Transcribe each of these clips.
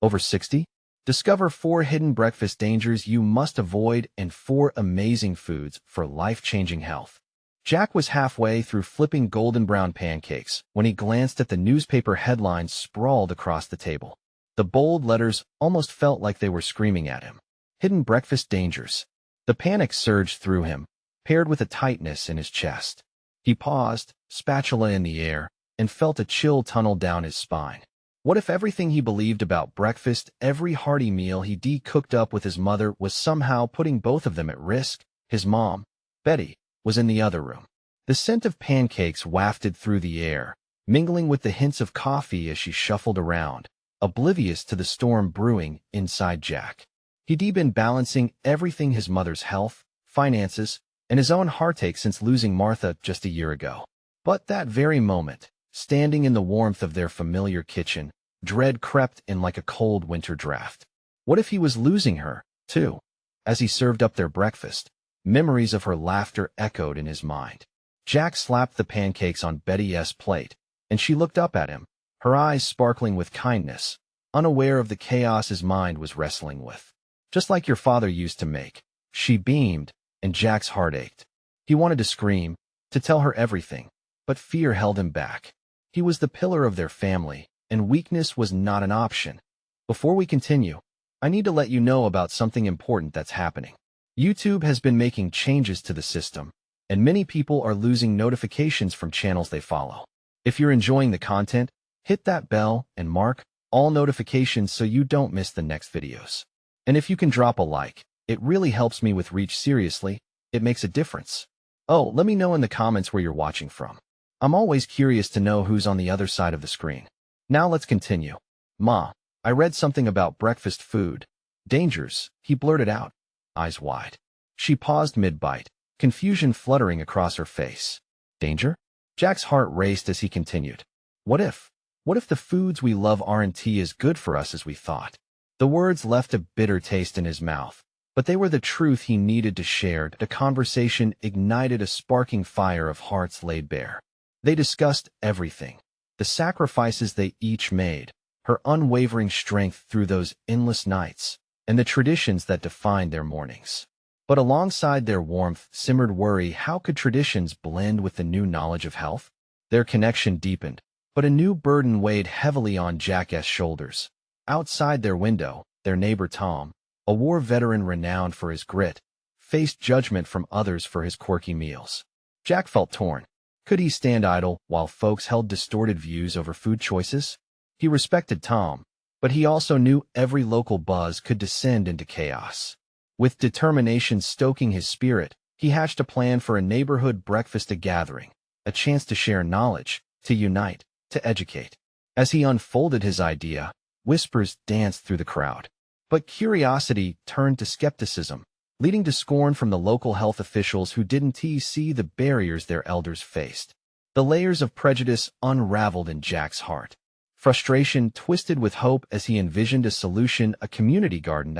Over 60? Discover 4 hidden breakfast dangers you must avoid and 4 amazing foods for life-changing health. Jack was halfway through flipping golden brown pancakes when he glanced at the newspaper headlines sprawled across the table. The bold letters almost felt like they were screaming at him. Hidden breakfast dangers. The panic surged through him, paired with a tightness in his chest. He paused, spatula in the air, and felt a chill tunnel down his spine. What if everything he believed about breakfast, every hearty meal he cooked up with his mother, was somehow putting both of them at risk? His mom, Betty, was in the other room. The scent of pancakes wafted through the air, mingling with the hints of coffee as she shuffled around, oblivious to the storm brewing inside Jack. He'd been balancing everything: his mother's health, finances, and his own heartache since losing Martha just a year ago. But that very moment, standing in the warmth of their familiar kitchen, dread crept in like a cold winter draft. What if he was losing her, too? As he served up their breakfast, memories of her laughter echoed in his mind. Jack slapped the pancakes on Betty's plate, and she looked up at him, her eyes sparkling with kindness, unaware of the chaos his mind was wrestling with. "Just like your father used to make." She beamed, and Jack's heart ached. He wanted to scream, to tell her everything, but fear held him back. He was the pillar of their family, and weakness was not an option. Before we continue, I need to let you know about something important that's happening. YouTube has been making changes to the system, and many people are losing notifications from channels they follow. If you're enjoying the content, hit that bell and mark all notifications so you don't miss the next videos. And if you can drop a like, it really helps me with reach. Seriously, it makes a difference. Oh, let me know in the comments where you're watching from. I'm always curious to know who's on the other side of the screen. Now let's continue. "Ma, I read something about breakfast food dangers," he blurted out, eyes wide. She paused mid-bite, confusion fluttering across her face. "Danger?" Jack's heart raced as he continued. What if the foods we love aren't as good for us as we thought?" The words left a bitter taste in his mouth, but they were the truth he needed to share. The conversation ignited a sparking fire of hearts laid bare. They discussed everything: the sacrifices they each made, her unwavering strength through those endless nights, and the traditions that defined their mornings. But alongside their warmth simmered worry. How could traditions blend with the new knowledge of health? Their connection deepened, but a new burden weighed heavily on Jack's shoulders. Outside their window, their neighbor Tom, a war veteran renowned for his grit, faced judgment from others for his quirky meals. Jack felt torn. Could he stand idle while folks held distorted views over food choices? He respected Tom, but he also knew every local buzz could descend into chaos. With determination stoking his spirit, he hatched a plan for a neighborhood breakfast, a gathering, a chance to share knowledge, to unite, to educate. As he unfolded his idea, whispers danced through the crowd. But curiosity turned to skepticism, leading to scorn from the local health officials who didn't see the barriers their elders faced. The layers of prejudice unraveled in Jack's heart. Frustration twisted with hope as he envisioned a solution: a community garden.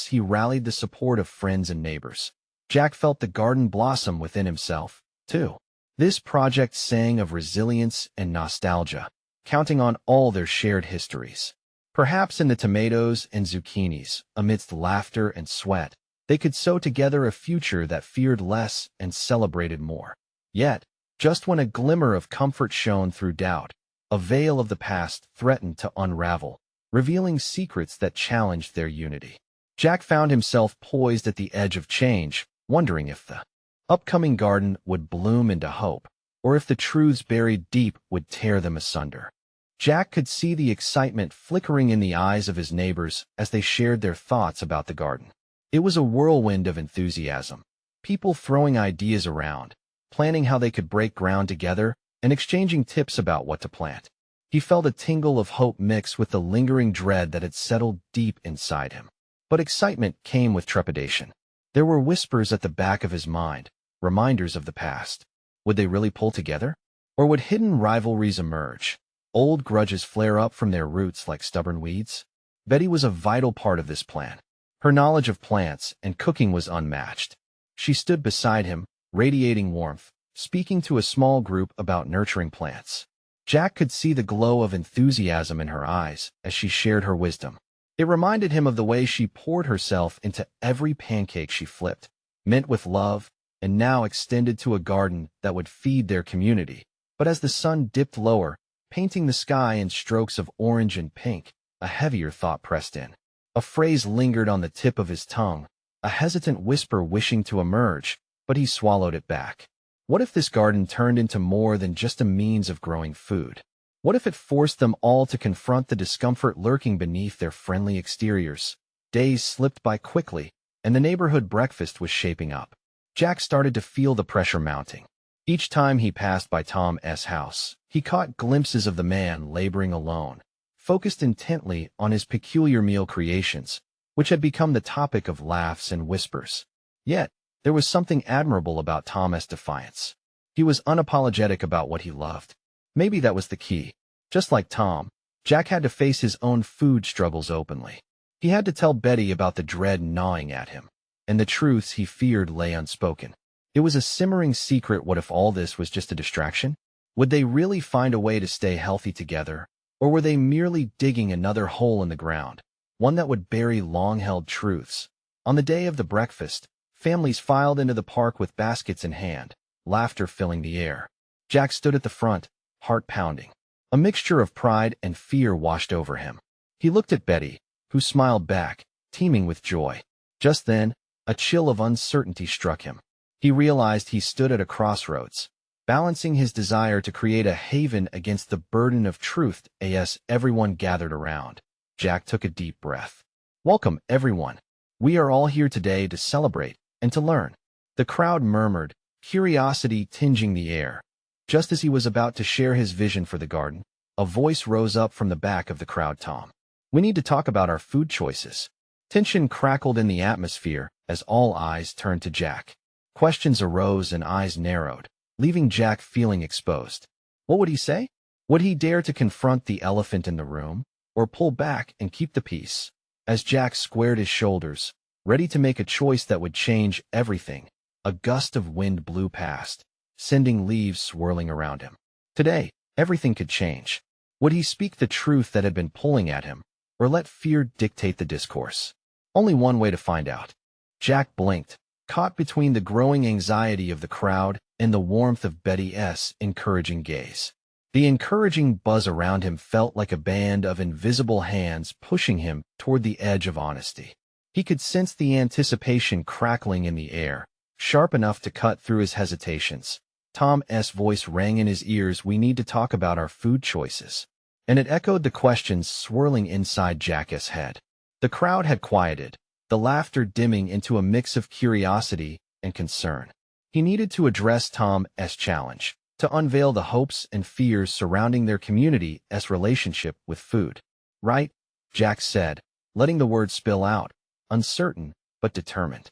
He rallied the support of friends and neighbors. Jack felt the garden blossom within himself, too. This project sang of resilience and nostalgia, counting on all their shared histories. Perhaps in the tomatoes and zucchinis, amidst laughter and sweat, they could sew together a future that feared less and celebrated more. Yet, just when a glimmer of comfort shone through doubt, a veil of the past threatened to unravel, revealing secrets that challenged their unity. Jack found himself poised at the edge of change, wondering if the upcoming garden would bloom into hope, or if the truths buried deep would tear them asunder. Jack could see the excitement flickering in the eyes of his neighbors as they shared their thoughts about the garden. It was a whirlwind of enthusiasm, people throwing ideas around, planning how they could break ground together, and exchanging tips about what to plant. He felt a tingle of hope mixed with the lingering dread that had settled deep inside him. But excitement came with trepidation. There were whispers at the back of his mind, reminders of the past. Would they really pull together? Or would hidden rivalries emerge? Old grudges flare up from their roots like stubborn weeds? Betty was a vital part of this plan. Her knowledge of plants and cooking was unmatched. She stood beside him, radiating warmth, speaking to a small group about nurturing plants. Jack could see the glow of enthusiasm in her eyes as she shared her wisdom. It reminded him of the way she poured herself into every pancake she flipped, meant with love, and now extended to a garden that would feed their community. But as the sun dipped lower, painting the sky in strokes of orange and pink, a heavier thought pressed in. A phrase lingered on the tip of his tongue, a hesitant whisper wishing to emerge, but he swallowed it back. What if this garden turned into more than just a means of growing food? What if it forced them all to confront the discomfort lurking beneath their friendly exteriors? Days slipped by quickly, and the neighborhood breakfast was shaping up. Jack started to feel the pressure mounting. Each time he passed by Tom's house, he caught glimpses of the man laboring alone, focused intently on his peculiar meal creations, which had become the topic of laughs and whispers. Yet, there was something admirable about Tom's defiance. He was unapologetic about what he loved. Maybe that was the key. Just like Tom, Jack had to face his own food struggles openly. He had to tell Betty about the dread gnawing at him, and the truths he feared lay unspoken. It was a simmering secret. What if all this was just a distraction? Would they really find a way to stay healthy together, or were they merely digging another hole in the ground, one that would bury long-held truths? On the day of the breakfast, families filed into the park with baskets in hand, laughter filling the air. Jack stood at the front, heart pounding. A mixture of pride and fear washed over him. He looked at Betty, who smiled back, teeming with joy. Just then, a chill of uncertainty struck him. He realized he stood at a crossroads, balancing his desire to create a haven against the burden of truth as everyone gathered around. Jack took a deep breath. "Welcome, everyone. We are all here today to celebrate and to learn." The crowd murmured, curiosity tinging the air. Just as he was about to share his vision for the garden, a voice rose up from the back of the crowd. "Tom, we need to talk about our food choices." Tension crackled in the atmosphere as all eyes turned to Jack. Questions arose and eyes narrowed, leaving Jack feeling exposed. What would he say? Would he dare to confront the elephant in the room, or pull back and keep the peace? As Jack squared his shoulders, ready to make a choice that would change everything, a gust of wind blew past, sending leaves swirling around him. Today, everything could change. Would he speak the truth that had been pulling at him, or let fear dictate the discourse? Only one way to find out. Jack blinked, caught between the growing anxiety of the crowd and the warmth of Betty's encouraging gaze. The encouraging buzz around him felt like a band of invisible hands pushing him toward the edge of honesty. He could sense the anticipation crackling in the air, sharp enough to cut through his hesitations. Tom's voice rang in his ears. "We need to talk about our food choices." And it echoed the questions swirling inside Jack's head. The crowd had quieted, the laughter dimming into a mix of curiosity and concern. He needed to address Tom's challenge, to unveil the hopes and fears surrounding their community's relationship with food. "Right," Jack said, letting the words spill out, uncertain but determined.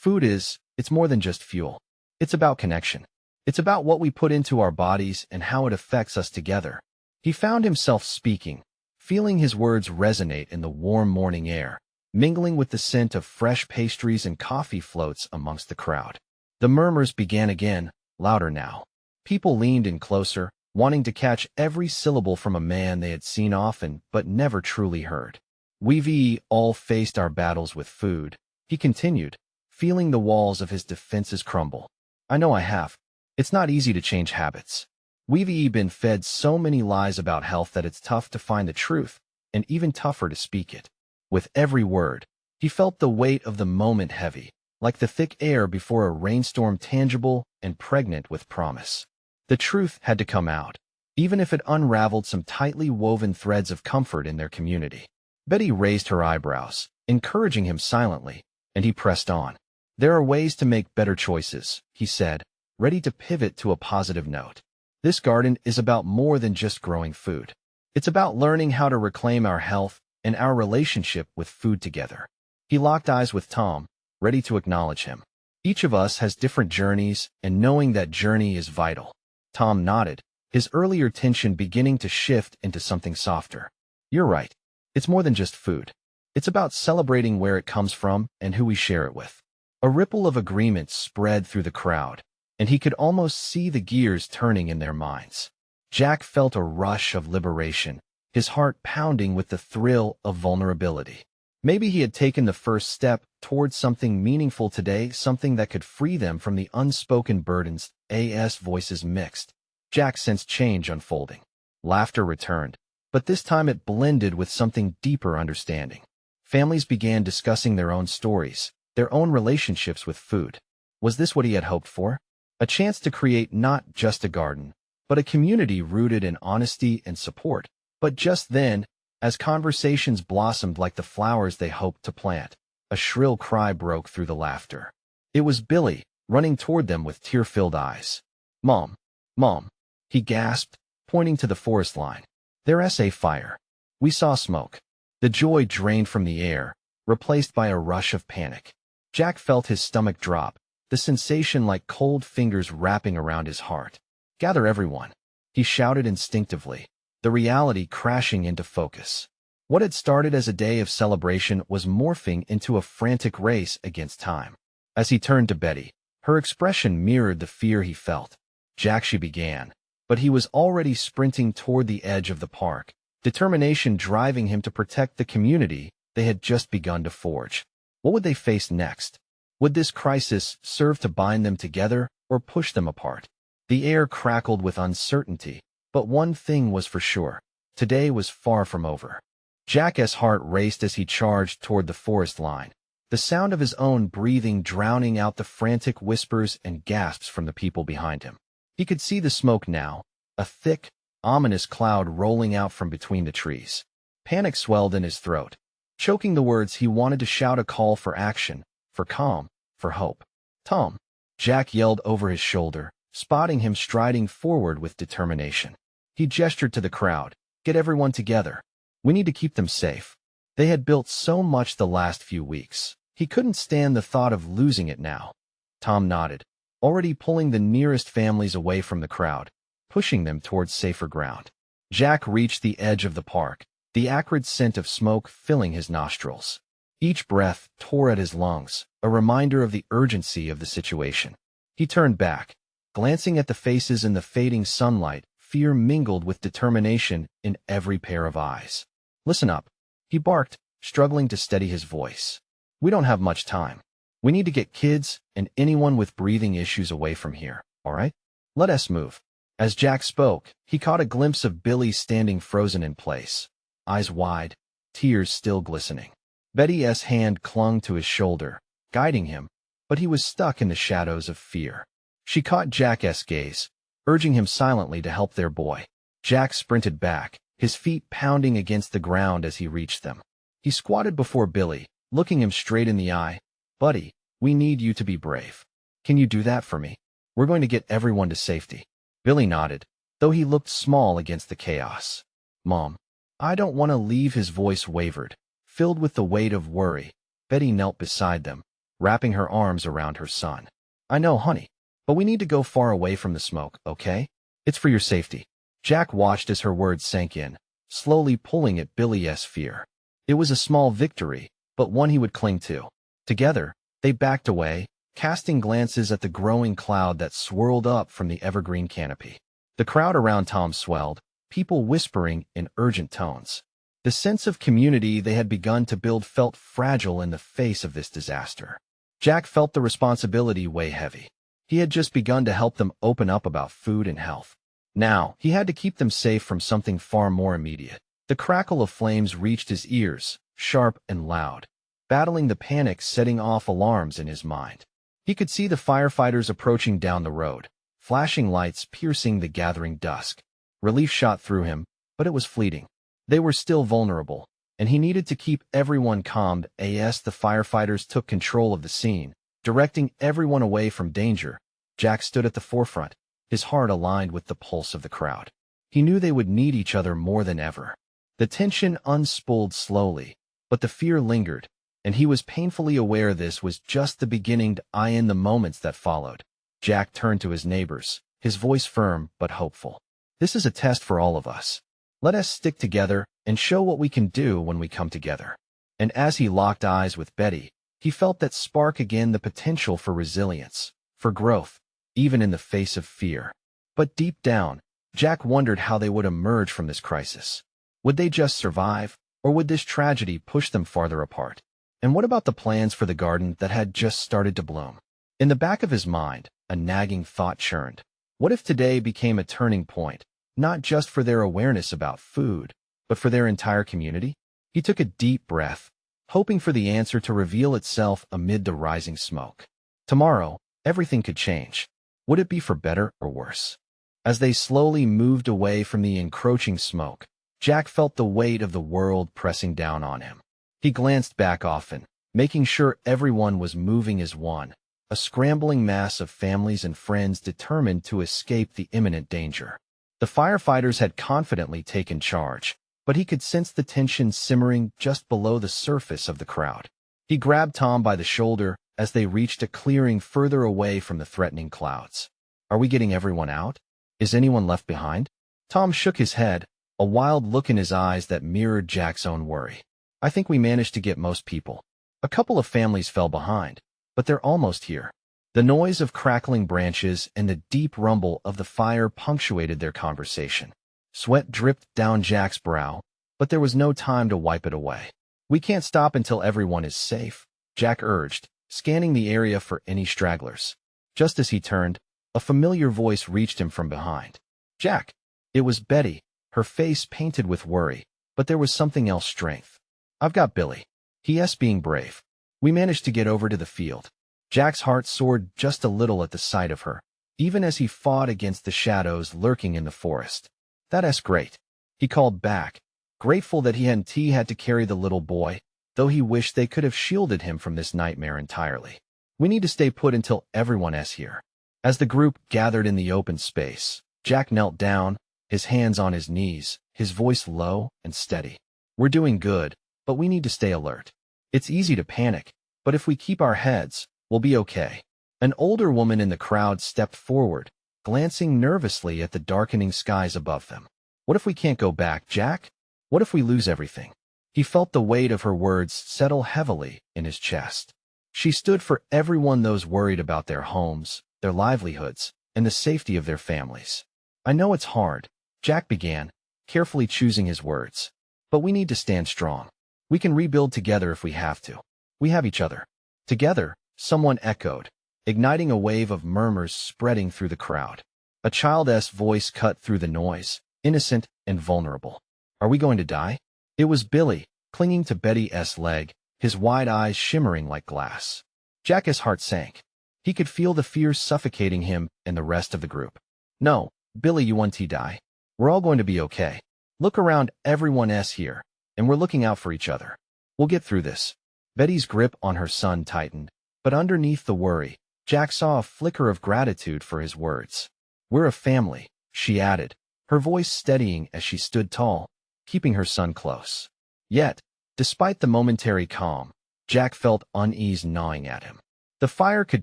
It's more than just fuel. It's about connection. It's about what we put into our bodies and how it affects us together." He found himself speaking, feeling his words resonate in the warm morning air, mingling with the scent of fresh pastries and coffee floats amongst the crowd. The murmurs began again, louder now. People leaned in closer, wanting to catch every syllable from a man they had seen often but never truly heard. "We've all faced our battles with food," he continued, feeling the walls of his defenses crumble. "I know I have. It's not easy to change habits. We've been fed so many lies about health that it's tough to find the truth, and even tougher to speak it." With every word, he felt the weight of the moment heavy, like the thick air before a rainstorm, tangible and pregnant with promise. The truth had to come out, even if it unraveled some tightly woven threads of comfort in their community. Betty raised her eyebrows, encouraging him silently, and he pressed on. "There are ways to make better choices," he said, ready to pivot to a positive note. "This garden is about more than just growing food. It's about learning how to reclaim our health and our relationship with food together." He locked eyes with Tom, ready to acknowledge him. Each of us has different journeys, and knowing that journey is vital. Tom nodded, his earlier tension beginning to shift into something softer. "You're right. It's more than just food. It's about celebrating where it comes from and who we share it with." A ripple of agreement spread through the crowd, and he could almost see the gears turning in their minds. Jack felt a rush of liberation, his heart pounding with the thrill of vulnerability. Maybe he had taken the first step towards something meaningful today, something that could free them from the unspoken burdens. As voices mixed, Jack sensed change unfolding. Laughter returned, but this time it blended with something deeper understanding. Families began discussing their own stories, their own relationships with food. Was this what he had hoped for? A chance to create not just a garden, but a community rooted in honesty and support. But just then, as conversations blossomed like the flowers they hoped to plant, a shrill cry broke through the laughter. It was Billy, running toward them with tear-filled eyes. "Mom! Mom!" he gasped, pointing to the forest line. "There's a fire. We saw smoke." The joy drained from the air, replaced by a rush of panic. Jack felt his stomach drop, the sensation like cold fingers wrapping around his heart. "Gather everyone," he shouted instinctively, the reality crashing into focus. What had started as a day of celebration was morphing into a frantic race against time. As he turned to Betty, her expression mirrored the fear he felt. "Jack," she began, but he was already sprinting toward the edge of the park, determination driving him to protect the community they had just begun to forge. What would they face next? Would this crisis serve to bind them together or push them apart? The air crackled with uncertainty, but one thing was for sure. Today was far from over. Jack's heart raced as he charged toward the forest line, the sound of his own breathing drowning out the frantic whispers and gasps from the people behind him. He could see the smoke now, a thick, ominous cloud rolling out from between the trees. Panic swelled in his throat, choking the words he wanted to shout, a call for action, for calm, for hope. "Tom!" Jack yelled over his shoulder, spotting him striding forward with determination. He gestured to the crowd. "Get everyone together. We need to keep them safe." They had built so much the last few weeks. He couldn't stand the thought of losing it now. Tom nodded, already pulling the nearest families away from the crowd, pushing them towards safer ground. Jack reached the edge of the park, the acrid scent of smoke filling his nostrils. Each breath tore at his lungs, a reminder of the urgency of the situation. He turned back, glancing at the faces in the fading sunlight, fear mingled with determination in every pair of eyes. "Listen up," he barked, struggling to steady his voice. "We don't have much time. We need to get kids and anyone with breathing issues away from here, all right? Let us move." As Jack spoke, he caught a glimpse of Billy standing frozen in place, eyes wide, tears still glistening. Betty's hand clung to his shoulder, guiding him, but he was stuck in the shadows of fear. She caught Jack's gaze, urging him silently to help their boy. Jack sprinted back, his feet pounding against the ground as he reached them. He squatted before Billy, looking him straight in the eye. "Buddy, we need you to be brave. Can you do that for me? We're going to get everyone to safety." Billy nodded, though he looked small against the chaos. "Mom, I don't want to leave." His voice wavered, filled with the weight of worry. Betty knelt beside them, wrapping her arms around her son. "I know, honey, but we need to go far away from the smoke, okay? It's for your safety." Jack watched as her words sank in, slowly pulling at Billy's fear. It was a small victory, but one he would cling to. Together, they backed away, casting glances at the growing cloud that swirled up from the evergreen canopy. The crowd around Tom swelled, people whispering in urgent tones. The sense of community they had begun to build felt fragile in the face of this disaster. Jack felt the responsibility weigh heavy. He had just begun to help them open up about food and health. Now, he had to keep them safe from something far more immediate. The crackle of flames reached his ears, sharp and loud, battling the panic, setting off alarms in his mind. He could see the firefighters approaching down the road, flashing lights piercing the gathering dusk. Relief shot through him, but it was fleeting. They were still vulnerable, and he needed to keep everyone calm. As the firefighters took control of the scene, directing everyone away from danger, Jack stood at the forefront, his heart aligned with the pulse of the crowd. He knew they would need each other more than ever. The tension unspooled slowly, but the fear lingered, and he was painfully aware this was just the beginning. In the moments that followed, Jack turned to his neighbors, his voice firm but hopeful. "This is a test for all of us. Let us stick together and show what we can do when we come together." And as he locked eyes with Betty, he felt that spark again, the potential for resilience, for growth, even in the face of fear. But deep down, Jack wondered how they would emerge from this crisis. Would they just survive, Or would this tragedy push them farther apart? And what about the plans for the garden that had just started to bloom? In the back of his mind, a nagging thought churned. What if today became a turning point, not just for their awareness about food, but for their entire community? He took a deep breath, hoping for the answer to reveal itself amid the rising smoke. Tomorrow, everything could change. Would it be for better or worse? As they slowly moved away from the encroaching smoke, Jack felt the weight of the world pressing down on him. He glanced back often, making sure everyone was moving as one, a scrambling mass of families and friends determined to escape the imminent danger. The firefighters had confidently taken charge, but he could sense the tension simmering just below the surface of the crowd. He grabbed Tom by the shoulder as they reached a clearing further away from the threatening clouds. "Are we getting everyone out? Is anyone left behind?" Tom shook his head, a wild look in his eyes that mirrored Jack's own worry. "I think we managed to get most people. A couple of families fell behind, but they're almost here." The noise of crackling branches and the deep rumble of the fire punctuated their conversation. Sweat dripped down Jack's brow, but there was no time to wipe it away. "We can't stop until everyone is safe," Jack urged, scanning the area for any stragglers. Just as he turned, a familiar voice reached him from behind. "Jack!" It was Betty, her face painted with worry, but there was something else: strength. "I've got Billy." He being brave. "We managed to get over to the field." Jack's heart soared just a little at the sight of her, even as he fought against the shadows lurking in the forest. "That's great," he called back, grateful that he hadn't had to carry the little boy, though he wished they could have shielded him from this nightmare entirely. "We need to stay put until everyone's here." As the group gathered in the open space, Jack knelt down, his hands on his knees, his voice low and steady. "We're doing good, but we need to stay alert. It's easy to panic, but if we keep our heads, we'll be okay." An older woman in the crowd stepped forward, glancing nervously at the darkening skies above them. "What if we can't go back, Jack? What if we lose everything?" He felt the weight of her words settle heavily in his chest. She stood for everyone, those worried about their homes, their livelihoods, and the safety of their families. "I know it's hard," Jack began, carefully choosing his words. "But we need to stand strong. We can rebuild together if we have to. We have each other." "Together," someone echoed, igniting a wave of murmurs spreading through the crowd. A child's voice cut through the noise, innocent and vulnerable. "Are we going to die?" It was Billy, clinging to Betty's leg, his wide eyes shimmering like glass. Jack's heart sank. He could feel the fear suffocating him and the rest of the group. "No, Billy, you won't die. We're all going to be okay. Look around, everyone's here, and we're looking out for each other. We'll get through this." Betty's grip on her son tightened, but underneath the worry, Jack saw a flicker of gratitude for his words. "We're a family," she added, her voice steadying as she stood tall, keeping her son close. Yet, despite the momentary calm, Jack felt unease gnawing at him. The fire could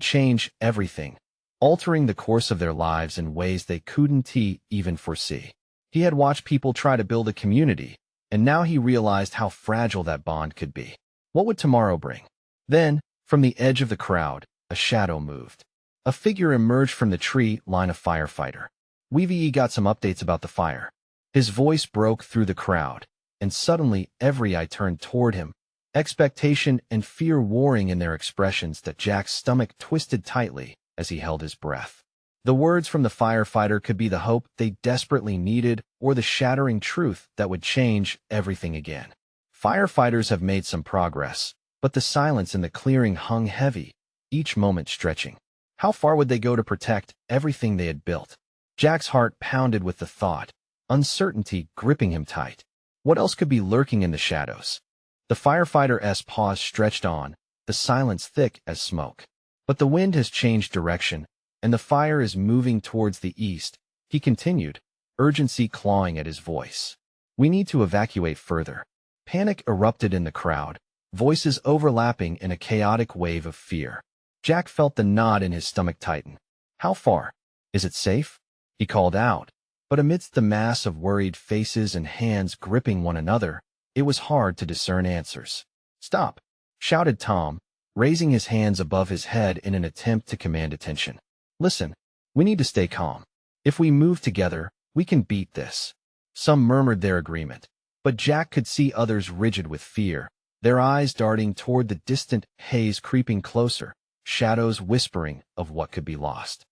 change everything, altering the course of their lives in ways they couldn't even foresee. He had watched people try to build a community, and now he realized how fragile that bond could be. What would tomorrow bring? Then, from the edge of the crowd, a shadow moved. A figure emerged from the tree line of firefighter. "We've got some updates about the fire." His voice broke through the crowd, and suddenly every eye turned toward him, expectation and fear warring in their expressions that Jack's stomach twisted tightly as he held his breath. The words from the firefighter could be the hope they desperately needed or the shattering truth that would change everything again. Firefighters have made some progress, but the silence in the clearing hung heavy, each moment stretching. How far would they go to protect everything they had built? Jack's heart pounded with the thought, uncertainty gripping him tight. What else could be lurking in the shadows? The firefighter's paws stretched on, the silence thick as smoke. "But the wind has changed direction, and the fire is moving towards the east," he continued, urgency clawing at his voice. "We need to evacuate further." Panic erupted in the crowd, voices overlapping in a chaotic wave of fear. Jack felt the knot in his stomach tighten. "How far? Is it safe?" he called out. But amidst the mass of worried faces and hands gripping one another, it was hard to discern answers. "Stop!" shouted Tom, raising his hands above his head in an attempt to command attention. "Listen, we need to stay calm. If we move together, we can beat this." Some murmured their agreement. But Jack could see others rigid with fear, their eyes darting toward the distant haze creeping closer, shadows whispering of what could be lost.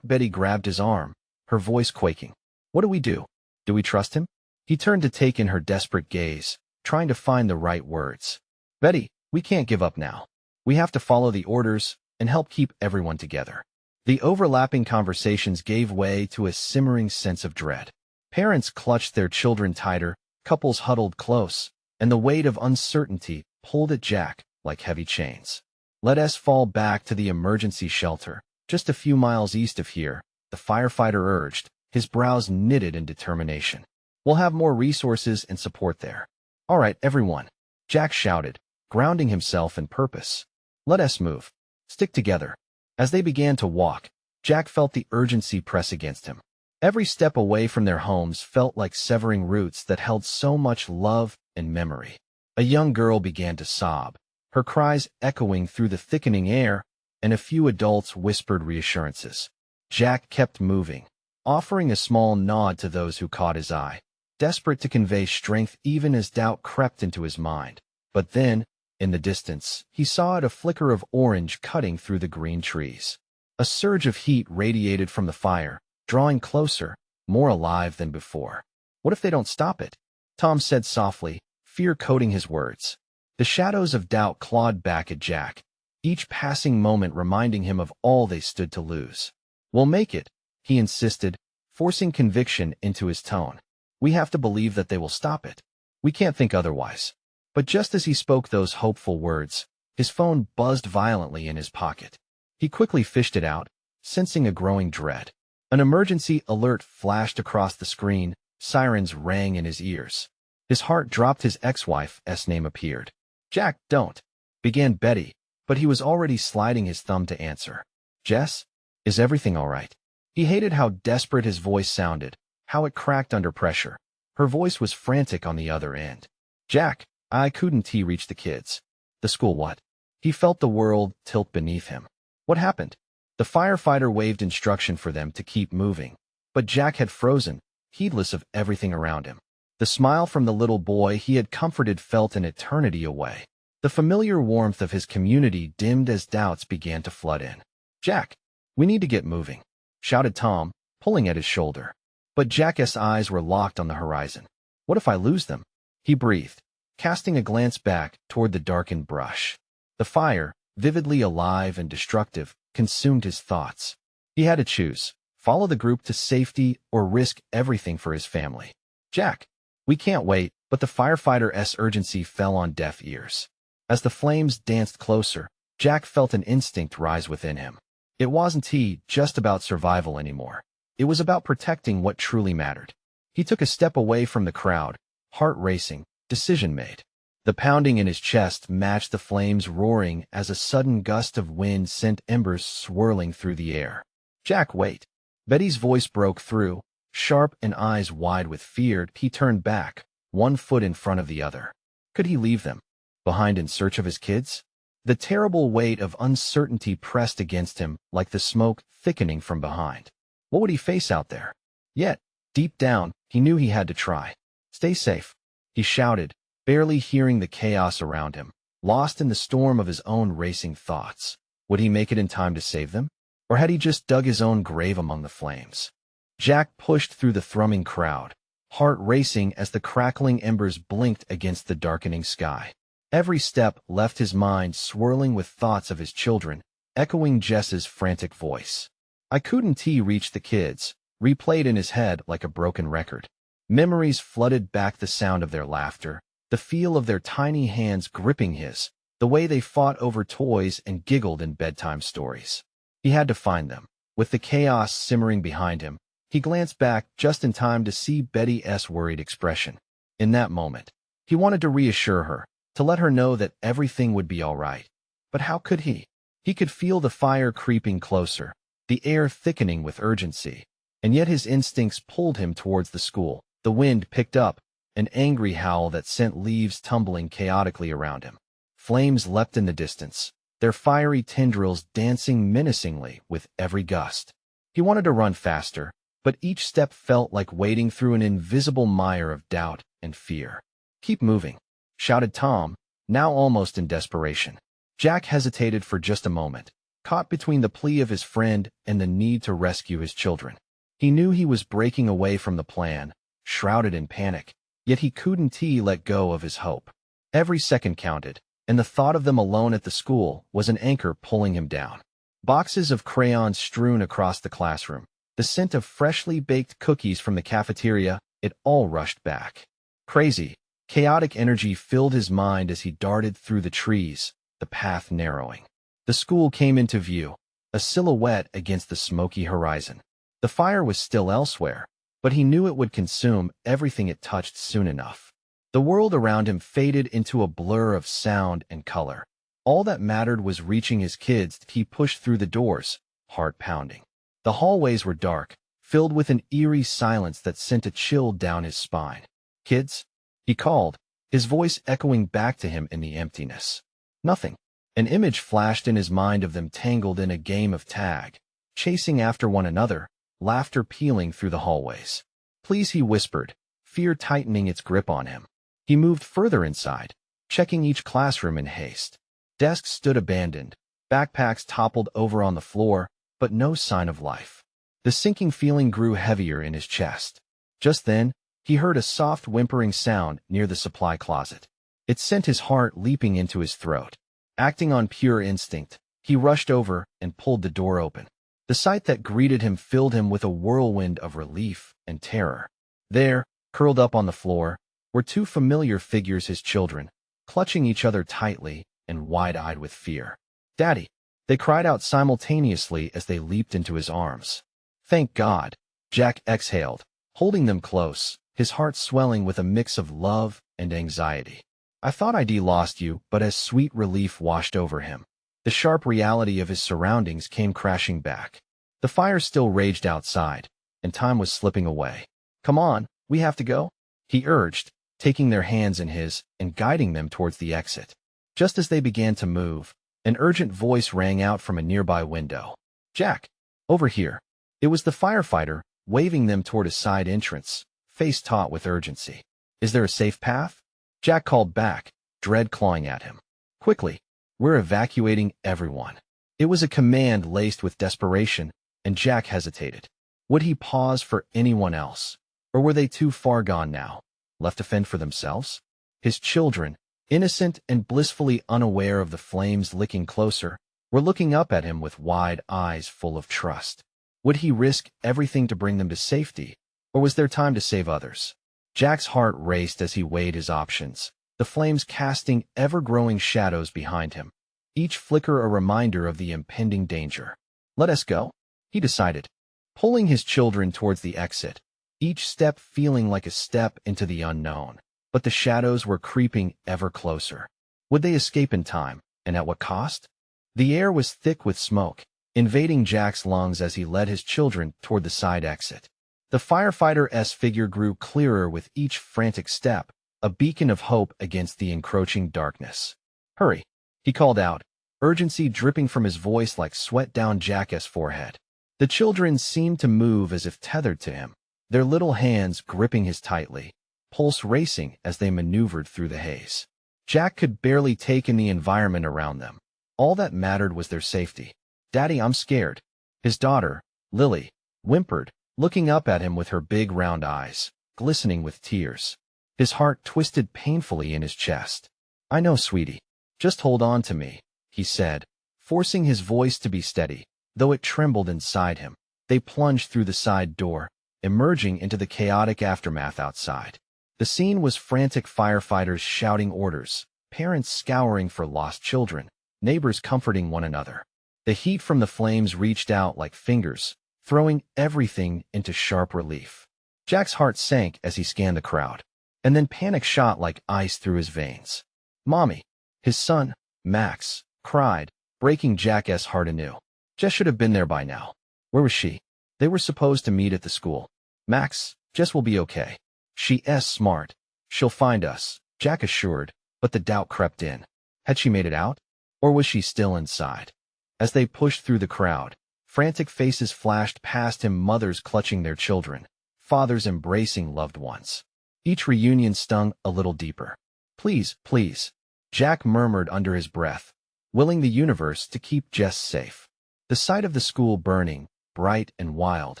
Betty grabbed his arm, her voice quaking. What do we do? Do we trust him? He turned to take in her desperate gaze, trying to find the right words. Betty, we can't give up now. We have to follow the orders and help keep everyone together. The overlapping conversations gave way to a simmering sense of dread. Parents clutched their children tighter, couples huddled close, and the weight of uncertainty pulled at Jack like heavy chains. Let us fall back to the emergency shelter, just a few miles east of here, the firefighter urged, his brows knitted in determination. We'll have more resources and support there. All right, everyone, Jack shouted, grounding himself in purpose. Let us move. Stick together. As they began to walk, Jack felt the urgency press against him. Every step away from their homes felt like severing roots that held so much love and memory. A young girl began to sob, her cries echoing through the thickening air, and a few adults whispered reassurances. Jack kept moving, offering a small nod to those who caught his eye, desperate to convey strength even as doubt crept into his mind. But then, in the distance, he saw a flicker of orange cutting through the green trees. A surge of heat radiated from the fire, drawing closer, more alive than before. What if they don't stop it? Tom said softly, fear coating his words. The shadows of doubt clawed back at Jack, each passing moment reminding him of all they stood to lose. We'll make it, he insisted, forcing conviction into his tone. We have to believe that they will stop it. We can't think otherwise. But just as he spoke those hopeful words, his phone buzzed violently in his pocket. He quickly fished it out, sensing a growing dread. An emergency alert flashed across the screen, sirens rang in his ears. His heart dropped. His ex-wife's name appeared. Jack, don't, began Betty, but he was already sliding his thumb to answer. Jess, is everything all right? He hated how desperate his voice sounded, how it cracked under pressure. Her voice was frantic on the other end. Jack, I couldn't. He reached the kids. The school what? He felt the world tilt beneath him. What happened? The firefighter waved instruction for them to keep moving, but Jack had frozen, heedless of everything around him. The smile from the little boy he had comforted felt an eternity away. The familiar warmth of his community dimmed as doubts began to flood in. Jack, we need to get moving, shouted Tom, pulling at his shoulder. But Jack's eyes were locked on the horizon. What if I lose them? He breathed, casting a glance back toward the darkened brush. The fire, vividly alive and destructive, consumed his thoughts. He had to choose, follow the group to safety or risk everything for his family. Jack, we can't wait, but the firefighter's urgency fell on deaf ears. As the flames danced closer, Jack felt an instinct rise within him. It wasn't just about survival anymore. It was about protecting what truly mattered. He took a step away from the crowd, heart racing, decision made. The pounding in his chest matched the flames roaring as a sudden gust of wind sent embers swirling through the air. Jack, wait. Betty's voice broke through, sharp and eyes wide with fear. He turned back, one foot in front of the other. Could he leave them behind in search of his kids? The terrible weight of uncertainty pressed against him like the smoke thickening from behind. What would he face out there? Yet, deep down, he knew he had to try. Stay safe, he shouted, barely hearing the chaos around him, lost in the storm of his own racing thoughts. Would he make it in time to save them? Or had he just dug his own grave among the flames? Jack pushed through the thrumming crowd, heart racing as the crackling embers blinked against the darkening sky. Every step left his mind swirling with thoughts of his children, echoing Jess's frantic voice. I couldn't. He reached the kids, replayed in his head like a broken record. Memories flooded back, the sound of their laughter, the feel of their tiny hands gripping his, the way they fought over toys and giggled in bedtime stories. He had to find them. With the chaos simmering behind him, he glanced back just in time to see Betty's worried expression. In that moment, he wanted to reassure her, to let her know that everything would be all right. But how could he? He could feel the fire creeping closer, the air thickening with urgency, and yet his instincts pulled him towards the school. The wind picked up, an angry howl that sent leaves tumbling chaotically around him. Flames leapt in the distance, their fiery tendrils dancing menacingly with every gust. He wanted to run faster, but each step felt like wading through an invisible mire of doubt, and fear. "Keep moving," shouted Tom, now almost in desperation. Jack hesitated for just a moment, caught between the plea of his friend and the need to rescue his children. He knew he was breaking away from the plan, shrouded in panic, yet he couldn't let go of his hope. Every second counted, and the thought of them alone at the school was an anchor pulling him down. Boxes of crayons strewn across the classroom, the scent of freshly baked cookies from the cafeteria, it all rushed back. Crazy, chaotic energy filled his mind as he darted through the trees, the path narrowing. The school came into view, a silhouette against the smoky horizon. The fire was still elsewhere, but he knew it would consume everything it touched soon enough. The world around him faded into a blur of sound and color. All that mattered was reaching his kids. He pushed through the doors, heart pounding. The hallways were dark, filled with an eerie silence that sent a chill down his spine. "Kids?" he called, his voice echoing back to him in the emptiness. Nothing. An image flashed in his mind of them tangled in a game of tag, chasing after one another, laughter pealing through the hallways. "Please," he whispered, fear tightening its grip on him. He moved further inside, checking each classroom in haste. Desks stood abandoned, backpacks toppled over on the floor, but no sign of life. The sinking feeling grew heavier in his chest. Just then, he heard a soft whimpering sound near the supply closet. It sent his heart leaping into his throat. Acting on pure instinct, he rushed over and pulled the door open. The sight that greeted him filled him with a whirlwind of relief and terror. There, curled up on the floor, were two familiar figures, his children, clutching each other tightly and wide-eyed with fear. "Daddy!" they cried out simultaneously as they leaped into his arms. "Thank God!" Jack exhaled, holding them close, his heart swelling with a mix of love and anxiety. "I thought I'd lost you," but as sweet relief washed over him, the sharp reality of his surroundings came crashing back. The fire still raged outside, and time was slipping away. "Come on, we have to go," he urged, taking their hands in his and guiding them towards the exit. Just as they began to move, an urgent voice rang out from a nearby window. "Jack, over here." It was the firefighter, waving them toward a side entrance, face taut with urgency. "Is there a safe path?" Jack called back, dread clawing at him. "Quickly, we're evacuating everyone." It was a command laced with desperation, and Jack hesitated. Would he pause for anyone else? Or were they too far gone now, left to fend for themselves? His children, innocent and blissfully unaware of the flames licking closer, were looking up at him with wide eyes full of trust. Would he risk everything to bring them to safety, or was there time to save others? Jack's heart raced as he weighed his options, the flames casting ever-growing shadows behind him, each flicker a reminder of the impending danger. "Let us go," he decided, pulling his children towards the exit, each step feeling like a step into the unknown. But the shadows were creeping ever closer. Would they escape in time, and at what cost? The air was thick with smoke, invading Jack's lungs as he led his children toward the side exit. The firefighter's figure grew clearer with each frantic step, a beacon of hope against the encroaching darkness. "Hurry," he called out, urgency dripping from his voice like sweat down Jack's forehead. The children seemed to move as if tethered to him, their little hands gripping his tightly, pulse racing as they maneuvered through the haze. Jack could barely take in the environment around them. All that mattered was their safety. "Daddy, I'm scared." His daughter, Lily, whimpered, looking up at him with her big round eyes, glistening with tears. His heart twisted painfully in his chest. "I know, sweetie. Just hold on to me," he said, forcing his voice to be steady, though it trembled inside him. They plunged through the side door, emerging into the chaotic aftermath outside. The scene was frantic firefighters shouting orders, parents scouring for lost children, neighbors comforting one another. The heat from the flames reached out like fingers, throwing everything into sharp relief. Jack's heart sank as he scanned the crowd, and then panic shot like ice through his veins. "Mommy!" His son, Max, cried, breaking Jack's heart anew. Jess should have been there by now. Where was she? They were supposed to meet at the school. "Max, Jess will be okay. She's smart. She'll find us," Jack assured, but the doubt crept in. Had she made it out? Or was she still inside? As they pushed through the crowd, frantic faces flashed past him, mothers clutching their children, fathers embracing loved ones. Each reunion stung a little deeper. Please, please, Jack murmured under his breath, willing the universe to keep Jess safe. The sight of the school burning, bright and wild,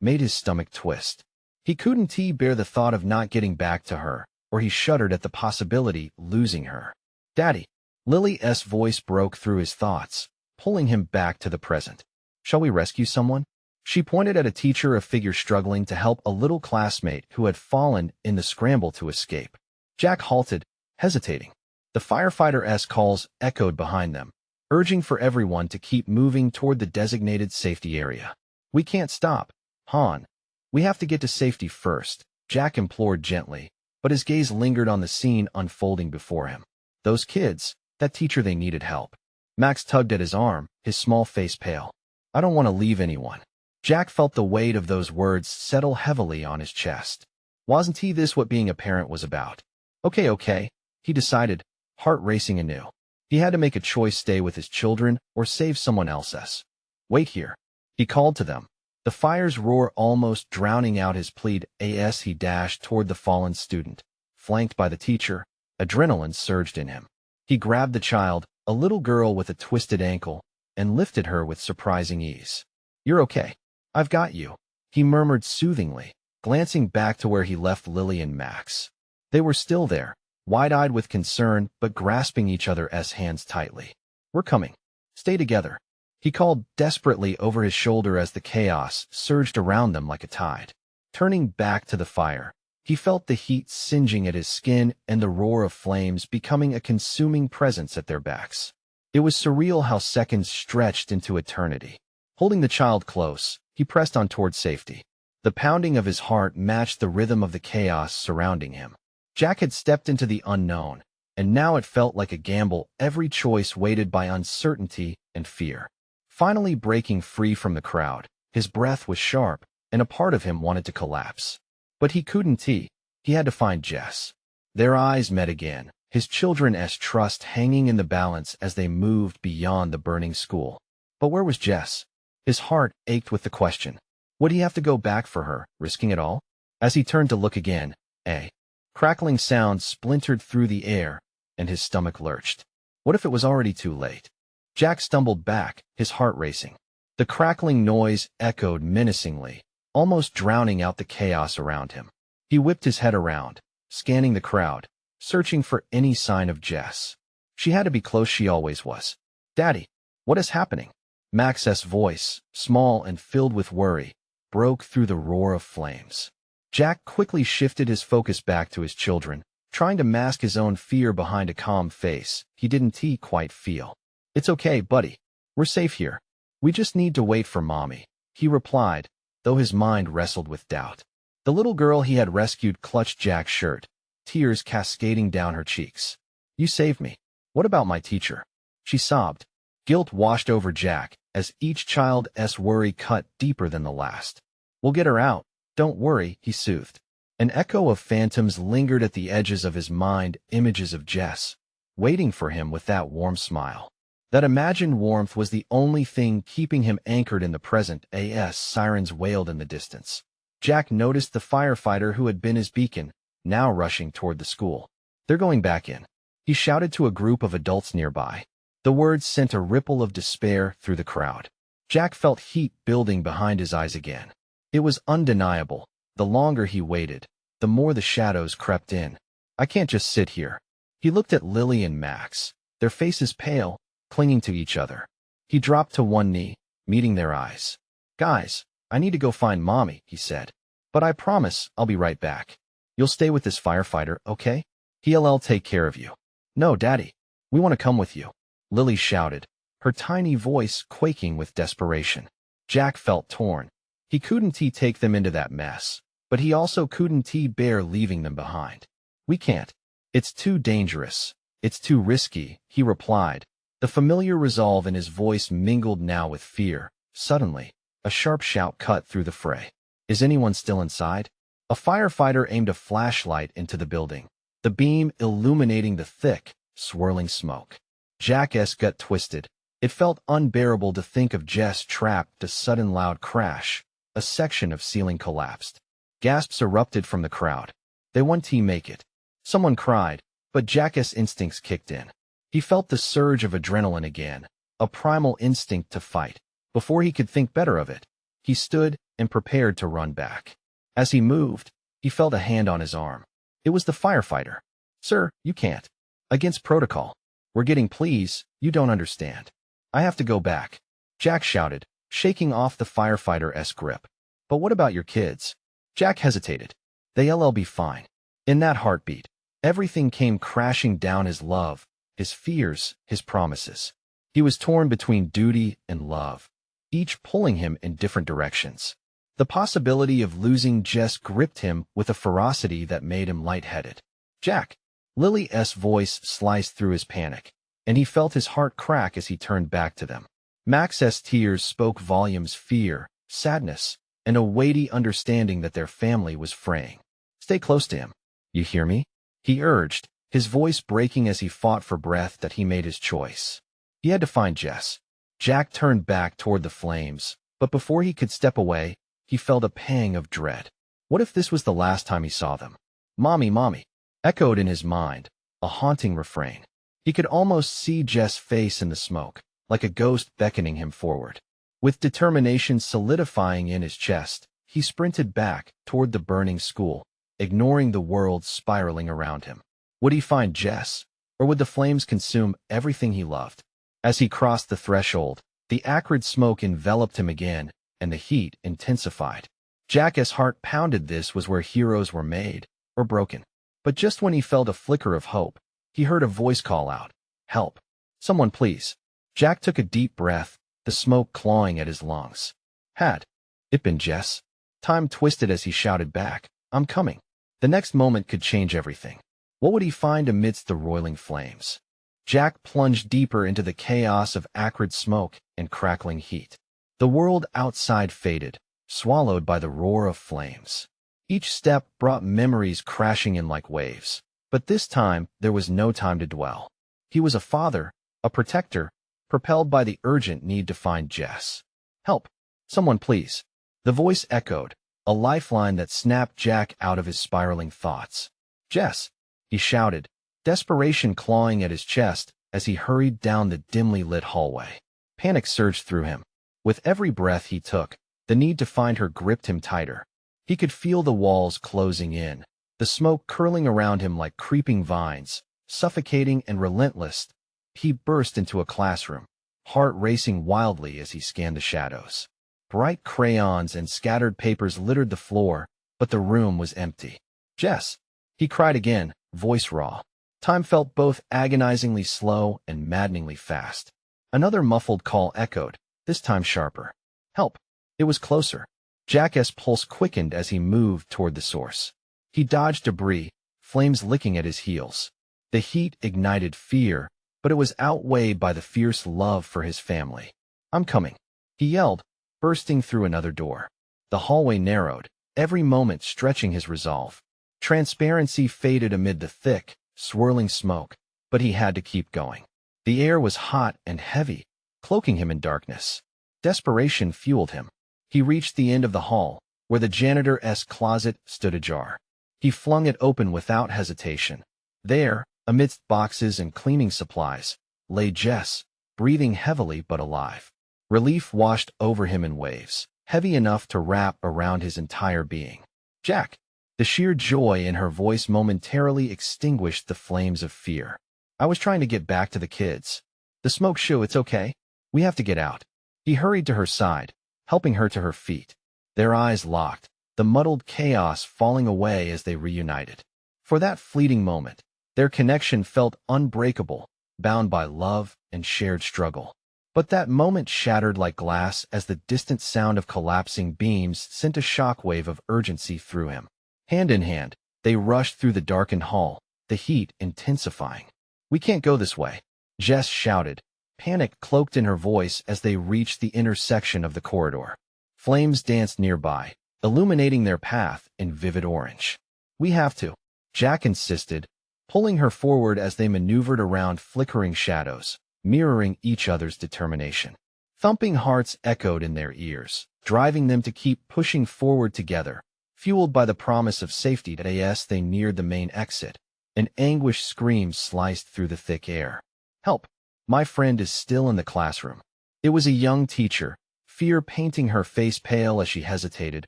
made his stomach twist. He couldn't bear the thought of not getting back to her, or he shuddered at the possibility losing her. Daddy, Lily's voice broke through his thoughts, pulling him back to the present. Shall we rescue someone? She pointed at a teacher, a figure struggling to help a little classmate who had fallen in the scramble to escape. Jack halted, hesitating. The firefighter's calls echoed behind them, urging for everyone to keep moving toward the designated safety area. We can't stop, Han. We have to get to safety first, Jack implored gently, but his gaze lingered on the scene unfolding before him. Those kids, that teacher, they needed help. Max tugged at his arm, his small face pale. I don't want to leave anyone. Jack felt the weight of those words settle heavily on his chest. Wasn't this what being a parent was about? Okay, he decided, heart racing anew. He had to make a choice: stay with his children or save someone else's. Wait here. He called to them. The fire's roar almost drowning out his plead. As he dashed toward the fallen student, flanked by the teacher, adrenaline surged in him. He grabbed the child, a little girl with a twisted ankle, and lifted her with surprising ease. You're okay. I've got you, he murmured soothingly, glancing back to where he left Lily and Max. They were still there, wide-eyed with concern, but grasping each other's hands tightly. We're coming. Stay together, he called desperately over his shoulder as the chaos surged around them like a tide. Turning back to the fire, he felt the heat singeing at his skin and the roar of flames becoming a consuming presence at their backs. It was surreal how seconds stretched into eternity. Holding the child close, he pressed on toward safety. The pounding of his heart matched the rhythm of the chaos surrounding him. Jack had stepped into the unknown, and now it felt like a gamble, every choice weighted by uncertainty and fear. Finally breaking free from the crowd, his breath was sharp, and a part of him wanted to collapse. But he couldn't. He had to find Jess. Their eyes met again, his children's trust hanging in the balance as they moved beyond the burning school. But where was Jess? His heart ached with the question. Would he have to go back for her, risking it all? As he turned to look again, a crackling sound splintered through the air, and his stomach lurched. What if it was already too late? Jack stumbled back, his heart racing. The crackling noise echoed menacingly, almost drowning out the chaos around him. He whipped his head around, scanning the crowd, searching for any sign of Jess. She had to be close, she always was. Daddy, what is happening? Max's voice, small and filled with worry, broke through the roar of flames. Jack quickly shifted his focus back to his children, trying to mask his own fear behind a calm face he didn't quite feel. It's okay, buddy. We're safe here. We just need to wait for Mommy, he replied, though his mind wrestled with doubt. The little girl he had rescued clutched Jack's shirt, tears cascading down her cheeks. You saved me. What about my teacher? She sobbed. Guilt washed over Jack as each child's worry cut deeper than the last. We'll get her out. Don't worry, he soothed. An echo of phantoms lingered at the edges of his mind, images of Jess, waiting for him with that warm smile. That imagined warmth was the only thing keeping him anchored in the present. As sirens wailed in the distance, Jack noticed the firefighter who had been his beacon, now rushing toward the school. They're going back in, he shouted to a group of adults nearby. The words sent a ripple of despair through the crowd. Jack felt heat building behind his eyes again. It was undeniable. The longer he waited, the more the shadows crept in. I can't just sit here. He looked at Lily and Max, their faces pale, clinging to each other. He dropped to one knee, meeting their eyes. Guys, I need to go find Mommy, he said. But I promise I'll be right back. You'll stay with this firefighter, okay? He'll take care of you. No, Daddy. We want to come with you, Lily shouted, her tiny voice quaking with desperation. Jack felt torn. He couldn't take them into that mess, but he also couldn't bear leaving them behind. We can't. It's too dangerous. It's too risky, he replied, the familiar resolve in his voice mingled now with fear. Suddenly, a sharp shout cut through the fray. Is anyone still inside? A firefighter aimed a flashlight into the building, the beam illuminating the thick, swirling smoke. Jack's gut twisted. It felt unbearable to think of Jess trapped. A sudden loud crash. A section of ceiling collapsed. Gasps erupted from the crowd. They won't make it. Someone cried, but Jack's instincts kicked in. He felt the surge of adrenaline again, a primal instinct to fight. Before he could think better of it, he stood and prepared to run back. As he moved, he felt a hand on his arm. It was the firefighter. "Sir, you can't. Against protocol. We're getting please, you don't understand. I have to go back," Jack shouted, shaking off the firefighter's grip. "But what about your kids?" Jack hesitated. "They'll be fine." In that heartbeat, everything came crashing down: his love, his fears, his promises. He was torn between duty and love, each pulling him in different directions. The possibility of losing Jess gripped him with a ferocity that made him lightheaded. "Jack!" Lily's voice sliced through his panic, and he felt his heart crack as he turned back to them. Max's tears spoke volumes: fear, sadness, and a weighty understanding that their family was fraying. "Stay close to him. You hear me?" he urged, his voice breaking as he fought for breath. That he made his choice. He had to find Jess. Jack turned back toward the flames, but before he could step away, he felt a pang of dread. What if this was the last time he saw them? "Mommy, Mommy," echoed in his mind, a haunting refrain. He could almost see Jess' face in the smoke, like a ghost beckoning him forward. With determination solidifying in his chest, he sprinted back toward the burning school, ignoring the world spiraling around him. Would he find Jess, or would the flames consume everything he loved? As he crossed the threshold, the acrid smoke enveloped him again, and the heat intensified. Jack's heart pounded. This was where heroes were made, or broken. But just when he felt a flicker of hope, he heard a voice call out, "Help! Someone please!" Jack took a deep breath, the smoke clawing at his lungs. Had it been Jess? Time twisted as he shouted back, "I'm coming." The next moment could change everything. What would he find amidst the roiling flames? Jack plunged deeper into the chaos of acrid smoke and crackling heat. The world outside faded, swallowed by the roar of flames. Each step brought memories crashing in like waves. But this time, there was no time to dwell. He was a father, a protector, propelled by the urgent need to find Jess. "Help! Someone please!" The voice echoed, a lifeline that snapped Jack out of his spiraling thoughts. "Jess!" he shouted, desperation clawing at his chest as he hurried down the dimly lit hallway. Panic surged through him. With every breath he took, the need to find her gripped him tighter. He could feel the walls closing in, the smoke curling around him like creeping vines, suffocating and relentless. He burst into a classroom, heart racing wildly as he scanned the shadows. Bright crayons and scattered papers littered the floor, but the room was empty. "Jess!" he cried again, voice raw. Time felt both agonizingly slow and maddeningly fast. Another muffled call echoed, this time sharper. "Help!" It was closer. Jack's pulse quickened as he moved toward the source. He dodged debris, flames licking at his heels. The heat ignited fear, but it was outweighed by the fierce love for his family. "I'm coming," he yelled, bursting through another door. The hallway narrowed, every moment stretching his resolve. Transparency faded amid the thick, swirling smoke, but he had to keep going. The air was hot and heavy, cloaking him in darkness. Desperation fueled him. He reached the end of the hall, where the janitor's closet stood ajar. He flung it open without hesitation. There, amidst boxes and cleaning supplies, lay Jess, breathing heavily but alive. Relief washed over him in waves, heavy enough to wrap around his entire being. "Jack!" The sheer joy in her voice momentarily extinguished the flames of fear. "I was trying to get back to the kids. The smoke show, it's okay. We have to get out." He hurried to her side, helping her to her feet. Their eyes locked, the muddled chaos falling away as they reunited. For that fleeting moment, their connection felt unbreakable, bound by love and shared struggle. But that moment shattered like glass as the distant sound of collapsing beams sent a shockwave of urgency through him. Hand in hand, they rushed through the darkened hall, the heat intensifying. "We can't go this way," Jess shouted, panic cloaked in her voice as they reached the intersection of the corridor. Flames danced nearby, illuminating their path in vivid orange. "We have to," Jack insisted, pulling her forward as they maneuvered around flickering shadows, mirroring each other's determination. Thumping hearts echoed in their ears, driving them to keep pushing forward together, Fueled by the promise of safety as they neared the main exit, an anguished scream sliced through the thick air. "Help! My friend is still in the classroom." It was a young teacher, fear painting her face pale as she hesitated,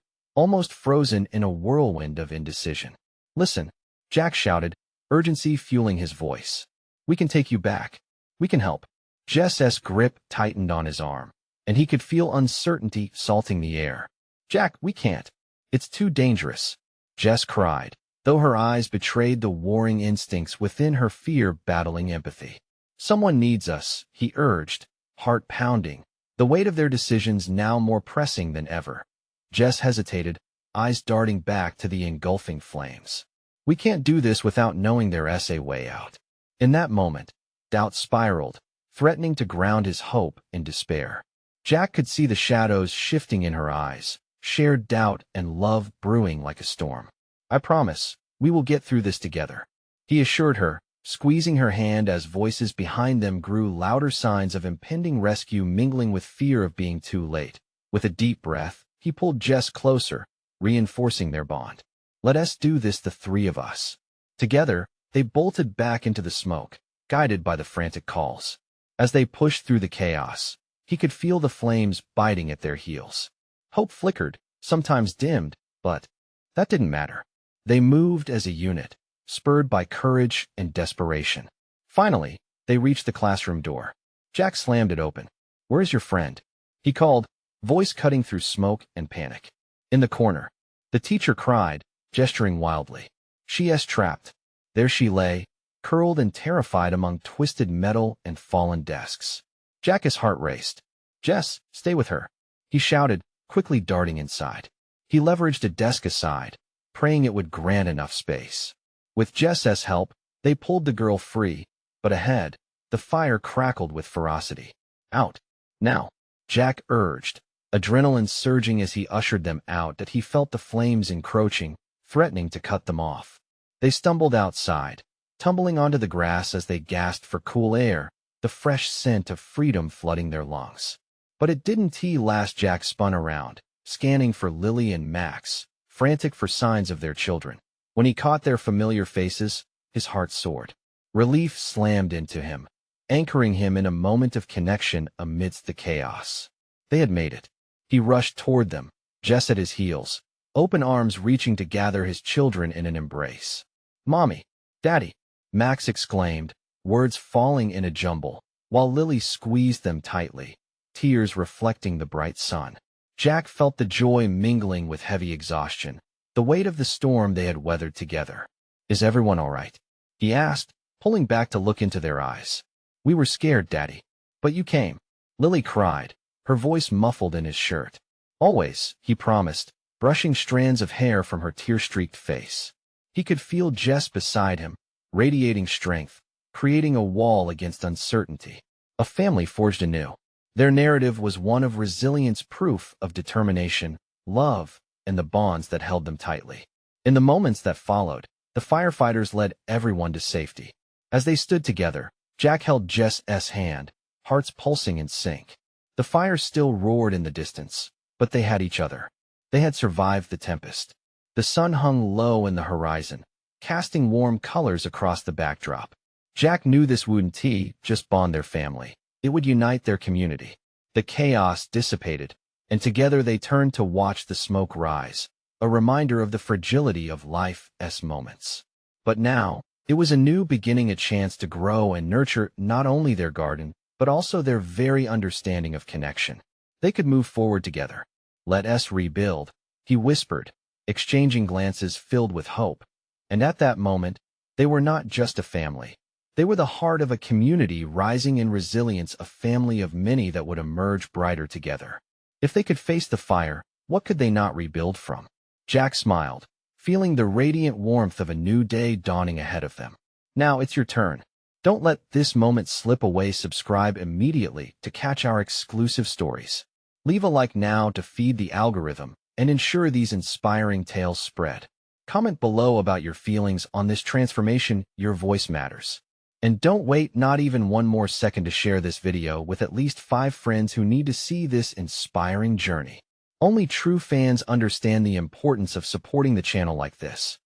almost frozen in a whirlwind of indecision. "Listen," Jack shouted, urgency fueling his voice. "We can take you back. We can help." Jess's grip tightened on his arm, and he could feel uncertainty salting the air. "Jack, we can't. It's too dangerous," Jess cried, though her eyes betrayed the warring instincts within her, fear battling empathy. "Someone needs us," he urged, heart pounding, the weight of their decisions now more pressing than ever. Jess hesitated, eyes darting back to the engulfing flames. "We can't do this without knowing there's a way out." In that moment, doubt spiraled, threatening to ground his hope in despair. Jack could see the shadows shifting in her eyes, shared doubt and love brewing like a storm. "I promise, we will get through this together," he assured her, squeezing her hand as voices behind them grew louder, signs of impending rescue mingling with fear of being too late. With a deep breath, he pulled Jess closer, reinforcing their bond. "Let us do this, the three of us." Together, they bolted back into the smoke, guided by the frantic calls. As they pushed through the chaos, he could feel the flames biting at their heels. Hope flickered, sometimes dimmed, but that didn't matter. They moved as a unit, spurred by courage and desperation. Finally, they reached the classroom door. Jack slammed it open. "Where's your friend?" he called, voice cutting through smoke and panic. "In the corner," the teacher cried, gesturing wildly. "She's trapped." There she lay, curled and terrified among twisted metal and fallen desks. Jack's heart raced. "Jess, stay with her," he shouted, quickly darting inside. He leveraged a desk aside, praying it would grant enough space. With Jess's help, they pulled the girl free, but ahead, the fire crackled with ferocity. "Out. Now," Jack urged, adrenaline surging as he ushered them out, that he felt the flames encroaching, threatening to cut them off. They stumbled outside, tumbling onto the grass as they gasped for cool air, the fresh scent of freedom flooding their lungs. But it didn't last. Jack spun around, scanning for Lily and Max, frantic for signs of their children. When he caught their familiar faces, his heart soared. Relief slammed into him, anchoring him in a moment of connection amidst the chaos. They had made it. He rushed toward them, Jess at his heels, open arms reaching to gather his children in an embrace. "Mommy, Daddy," Max exclaimed, words falling in a jumble, while Lily squeezed them tightly, tears reflecting the bright sun. Jack felt the joy mingling with heavy exhaustion, the weight of the storm they had weathered together. "Is everyone all right?" he asked, pulling back to look into their eyes. "We were scared, Daddy. But you came," Lily cried, her voice muffled in his shirt. "Always," he promised, brushing strands of hair from her tear-streaked face. He could feel Jess beside him, radiating strength, creating a wall against uncertainty. A family forged anew. Their narrative was one of resilience, proof of determination, love, and the bonds that held them tightly. In the moments that followed, the firefighters led everyone to safety. As they stood together, Jack held Jess's hand, hearts pulsing in sync. The fire still roared in the distance, but they had each other. They had survived the tempest. The sun hung low in the horizon, casting warm colors across the backdrop. Jack knew this wouldn't just bond their family. It would unite their community. The chaos dissipated, and together they turned to watch the smoke rise, a reminder of the fragility of life's moments. But now, it was a new beginning, a chance to grow and nurture not only their garden, but also their very understanding of connection. They could move forward together. "Let us rebuild," he whispered, exchanging glances filled with hope. And at that moment, they were not just a family. They were the heart of a community rising in resilience, a family of many that would emerge brighter together. If they could face the fire, what could they not rebuild from? Jack smiled, feeling the radiant warmth of a new day dawning ahead of them. Now it's your turn. Don't let this moment slip away. Subscribe immediately to catch our exclusive stories. Leave a like now to feed the algorithm and ensure these inspiring tales spread. Comment below about your feelings on this transformation. Your voice matters. And don't wait not even one more second to share this video with at least 5 friends who need to see this inspiring journey. Only true fans understand the importance of supporting the channel like this.